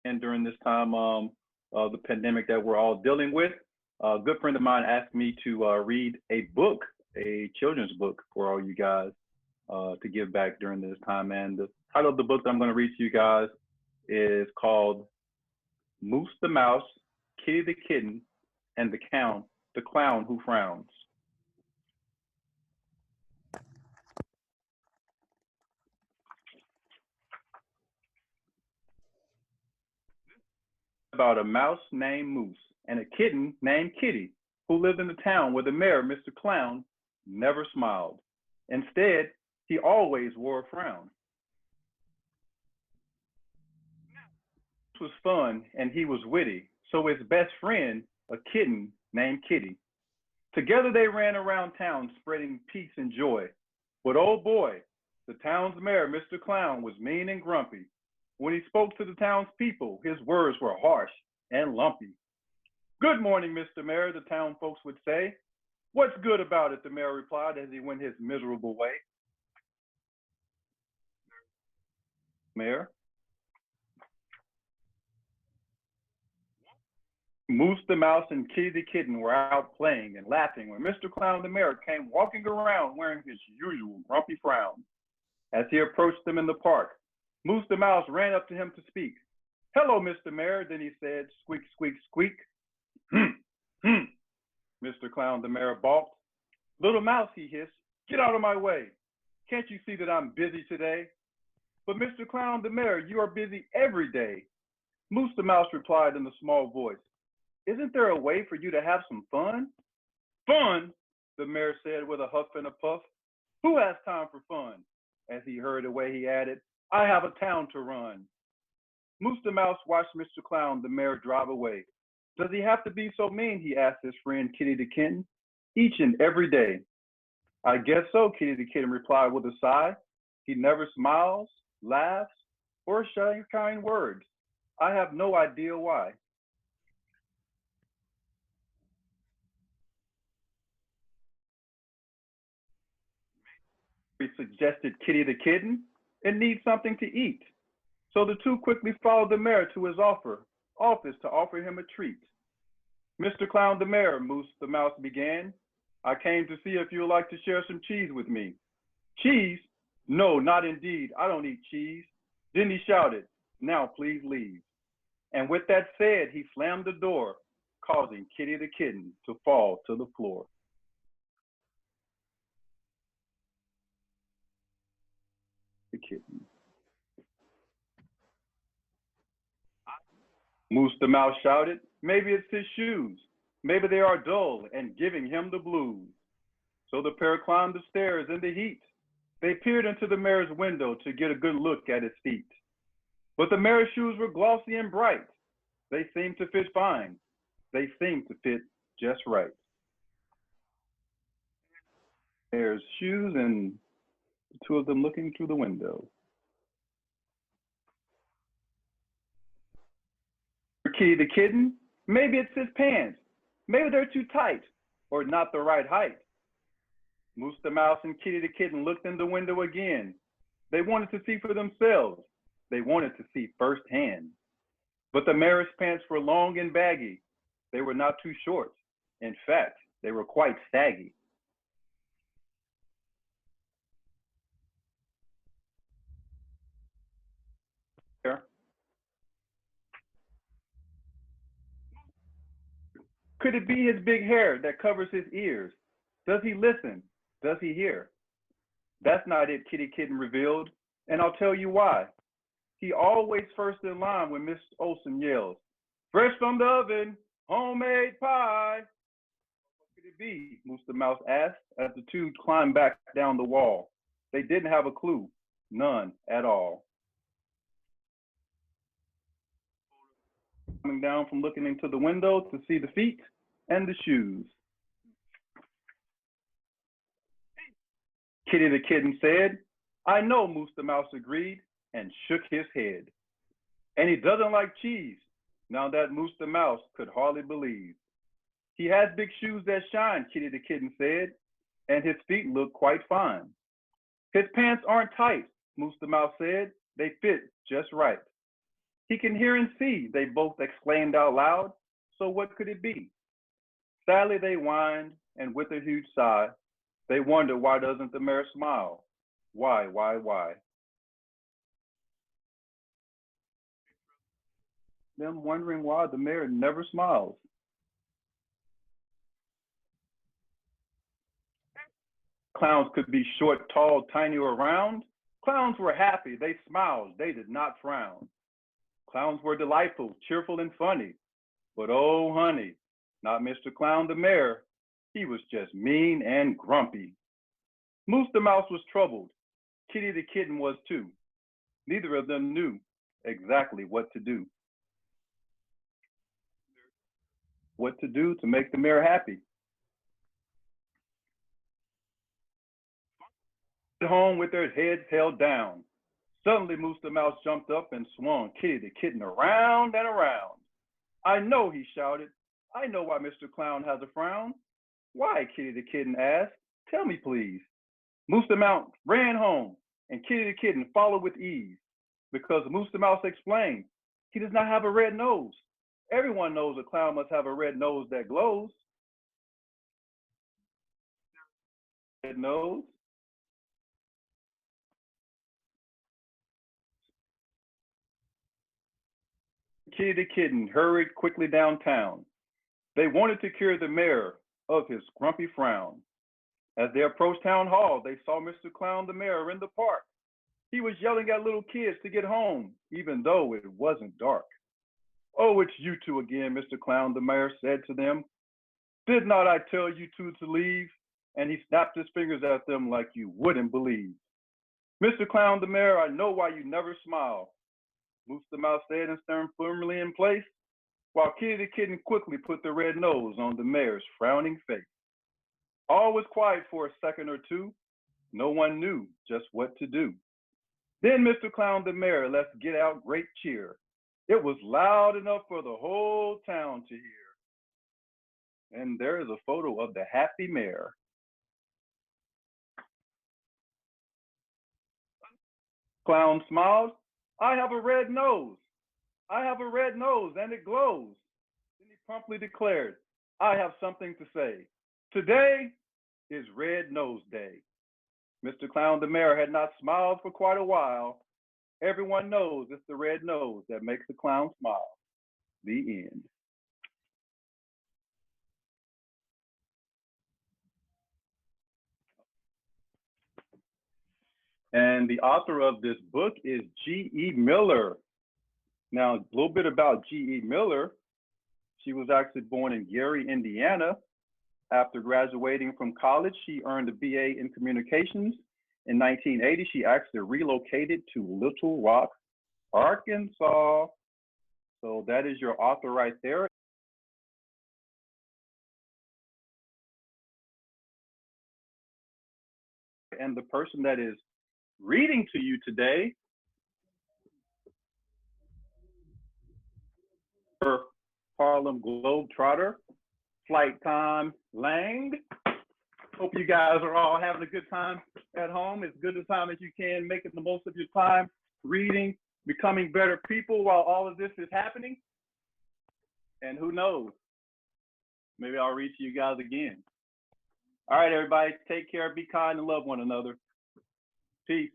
and during this time of the pandemic that we're all dealing with. A good friend of mine asked me to read a book, a children's book for all you guys to give back during this time. And the title of the book that I'm going to read to you guys is called Moose the Mouse, Kitty the Kitten, and the Clown Who Frowns. About a mouse named Moose and a kitten named Kitty who lived in the town where the mayor, Mr. Clown, never smiled. Instead, he always wore a frown. This was fun and he was witty, so his best friend, a kitten named Kitty. Together they ran around town spreading peace and joy. But oh boy, the town's mayor, Mr. Clown, was mean and grumpy. When he spoke to the townspeople, his words were harsh and lumpy. Good morning, Mr. Mayor, the town folks would say. What's good about it, the mayor replied as he went his miserable way. Mayor? Moose the Mouse and Kitty the Kitten were out playing and laughing when Mr. Clown the mayor came walking around wearing his usual grumpy frown. As he approached them in the park, Moose the Mouse ran up to him to speak. Hello, Mr. Mayor, then he said, squeak, squeak, squeak. Mr. Clown the mayor balked. Little mouse, he hissed, get out of my way. Can't you see that I'm busy today? But Mr. Clown the mayor, you are busy every day. Moose the Mouse replied in a small voice. Isn't there a way for you to have some fun? Fun, the mayor said with a huff and a puff. Who has time for fun? As he hurried away, he added, I have a town to run. Moose the Mouse watched Mr. Clown the mayor drive away. Does he have to be so mean? He asked his friend Kitty the Kitten. Each and every day. I guess so, Kitty the Kitten replied with a sigh. He never smiles, laughs, or shares kind words. I have no idea why. He suggested Kitty the Kitten. It needs something to eat. So the two quickly followed the mayor to his office to offer him a treat. Mr. Clown the mayor, Moose the Mouse began. I came to see if you would like to share some cheese with me. Cheese? No, not indeed. I don't eat cheese. Then he shouted, now please leave. And with that said, he slammed the door, causing Kitty the Kitten to fall to the floor. The kitten. Moose the Mouse shouted, maybe it's his shoes. Maybe they are dull and giving him the blues. So the pair climbed the stairs in the heat. They peered into the mayor's window to get a good look at his feet. But the mayor's shoes were glossy and bright. They seemed to fit fine. They seemed to fit just right. Mayor's shoes and the two of them looking through the window. Kitty the Kitten, maybe it's his pants. Maybe they're too tight or not the right height. Moose the Mouse and Kitty the Kitten looked in the window again. They wanted to see for themselves. They wanted to see firsthand. But the mayor's pants were long and baggy. They were not too short. In fact, they were quite saggy. Could it be his big hair that covers his ears? Does he listen? Does he hear? That's not it, Kitty Kitten revealed, and I'll tell you why. He always first in line when Miss Olsen yells, fresh from the oven, homemade pie. What could it be? Moose the Mouse asked as the two climbed back down the wall. They didn't have a clue, none at all. Coming down from looking into the window to see the feet and the shoes. Kitty the Kitten said, I know, Moose the Mouse agreed and shook his head. And he doesn't like cheese. Now that Moose the Mouse could hardly believe. He has big shoes that shine, Kitty the Kitten said, and his feet look quite fine. His pants aren't tight, Moose the Mouse said. They fit just right. He can hear and see, they both exclaimed out loud. So what could it be? Sadly, they whined, and with a huge sigh, they wonder why doesn't the mayor smile? Why? Them wondering why the mayor never smiles. Clowns could be short, tall, tiny, or round. Clowns were happy, they smiled, they did not frown. Clowns were delightful, cheerful, and funny. But oh, honey, not Mr. Clown the mayor. He was just mean and grumpy. Moose the mouse was troubled. Kitty the kitten was too. Neither of them knew exactly what to do. What to do to make the mayor happy. At home with their heads held down. Suddenly Moose the mouse jumped up and swung Kitty the kitten around and around. I know, he shouted. I know why Mr. Clown has a frown. Why? Kitty the kitten asked. Tell me, please. Moose the mouse ran home, and Kitty the kitten followed with ease, because Moose the mouse explained, he does not have a red nose. Everyone knows a clown must have a red nose that glows. Red nose. Kitty the kitten hurried quickly downtown. They wanted to cure the mayor of his grumpy frown. As they approached town hall, they saw Mr. Clown the mayor in the park. He was yelling at little kids to get home, even though it wasn't dark. Oh, it's you two again, Mr. Clown the mayor said to them. Did not I tell you two to leave? And he snapped his fingers at them like you wouldn't believe. Mr. Clown the mayor, I know why you never smile. Moose the mouse said and turned firmly in place, while Kitty the kitten quickly put the red nose on the mayor's frowning face. All was quiet for a second or two. No one knew just what to do. Then Mr. Clown the mayor let get out great cheer. It was loud enough for the whole town to hear. And there is a photo of the happy mayor. Clown smiled. I have a red nose. I have a red nose and it glows. Then he promptly declared, I have something to say. Today is Red Nose Day. Mr. Clown the mayor had not smiled for quite a while. Everyone knows it's the red nose that makes the clown smile. The end. And the author of this book is G.E. Miller. Now, a little bit about G.E. Miller. She was actually born in Gary, Indiana. After graduating from college, she earned a BA in communications. In 1980, she actually relocated to Little Rock, Arkansas. So that is your author right there. And the person that is reading to you today, her Harlem Globetrotter, Flight Time Lang. Hope you guys are all having a good time at home, as good a time as you can, making the most of your time, reading, becoming better people while all of this is happening. And who knows, maybe I'll read to you guys again. All right, everybody, take care, be kind, and love one another. Peace.